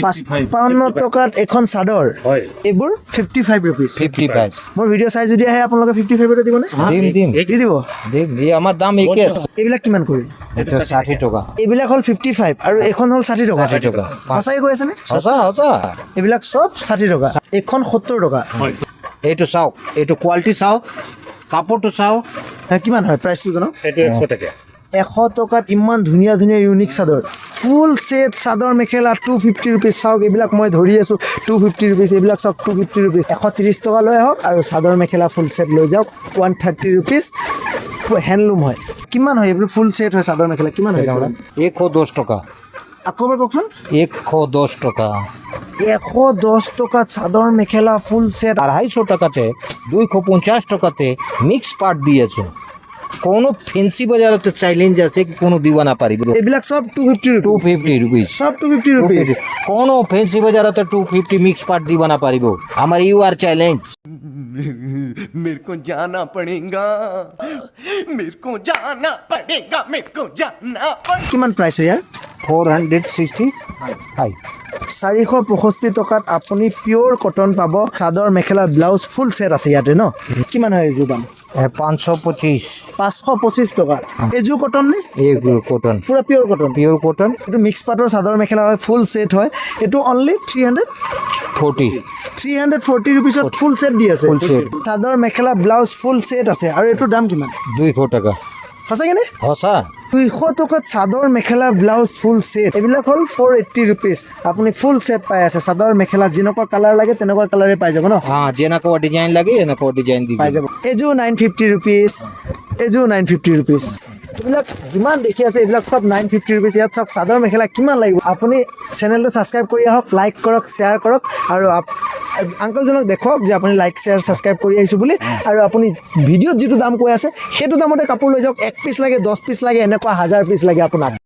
55 টকাত এখন চাদৰ হয় এইবোৰ 55 rupees 55 মোৰ ভিডিঅ' চাই যদি আহে আপোনালোকে 55 তে দিবনে দিম দি দিব এই আমাৰ দাম একে আছে এইবিলাক কিমান কৰি এটা 60 টকা এইবিলাক হ'ল 55 আৰু এখন হ'ল 60 টকা 60 টকা সঁচাই কৈ আছেনে সঁচা সঁচা এইবিলাক চব 60 টকা এখন 70 টকা হয় এইটো চাওক এইটো কোৱালিটি চাওক কাপোৰটো চাওক কিমান হয় প্ৰাইচটো জানো এইটো 100 টকা 100 টকাত ইমান ধুনীয়া ধুনীয়া ইউনিক চাদৰ full set chador mekhela 250 rupees চাওক এইবিলাক মই ধৰি আছোঁ 250 rupees এইবিলাক চাওক 250 rupees 130 টকা লৈ আহক আৰু চাদৰ মেখেলা ফুল সেট লৈ যাওক 130 rupees হেণ্ডলুম হয় কিমান হয় এইবোৰ ফুল সেট হয় চাদৰ মেখেলা কিমান হয় দাম 110 টকা আকৌ এবাৰ কওকচোন 110 টকা 110 টকা চাদৰ মেখেলা ফুল সেট 250 টাকাতে 250 টাকাতে মিক্স পার্ট দিয়েছো কোনো ফেন্সি বাজারতে চ্যালেঞ্জ আছে কি কোনো দিবা না পারিব এইবিলাক সব 250 250 সব 250 rupees কোনো ফেন্সি বাজারতে 250 মিক্স পার্ট দিবা না পারিব আমার ইউ আর চ্যালেঞ্জ मेरे को जाना पड़ेगा मेरे को जाना पड़ेगा मेरे को जाना पड़ेगा কিমান প্ৰাইচ ইয়াৰ 460 হাই 465 টকাত আপুনি পিওৰ কটন পাব chador mekhela blouse full set আছে ইয়াতে ন কিমান হয় এইযোৰ দাম 525 525 টকা এইযোৰ কটন নে এগুলো কটন পুৰা পিওৰ কটন পিওৰ কটন এইটো মিক্স পাটৰ চাদৰ মেখেলা হয় ফুল সেট হয় এইটো অনলি 340 rupeesত ফুল সেট দি আছে Full set. Chador mekhela blouse full set আছে আৰু এইটোৰ দাম কিমান 200 টাকা সঁচাকেনে হসা 200 টকাত chador mekhela blouse full set এইবিলাক হ'ল 480 rupees আপুনি ফুল সেট পাই আছে চাদৰ মেখেলা যেনেকুৱা কালাৰ লাগে তেনেকুৱা কালাৰে পাই যাব ন हाँ जेना को डिजाइन लगे ना को डिजाइन दी পাই যাব এইযোৰ 950 rupees এইযোৰ 950 rupees এইবিলাক যিমান দেখি আছে এইবিলাক সব 950 rupees ইয়াত সব চাদৰ মেখেলা কিমান লাগিব আপুনি চেনেলটো ছাবস্ক্ৰাইব কৰি আহক লাইক কৰক শ্বেয়াৰ কৰক আৰু আংকলজনক দেখক যে আপুনি লাইক শ্বেয়াৰ ছাবস্ক্ৰাইব কৰি আহিছোঁ বুলি আৰু আপুনি ভিডিঅ'ত যিটো দাম কৈ আছে সেইটো দামতে কাপোৰ লৈ যাওক 1 পিচ লাগে 10 পিচ লাগে এনেকুৱা 1000 পিচ লাগে আপোনাক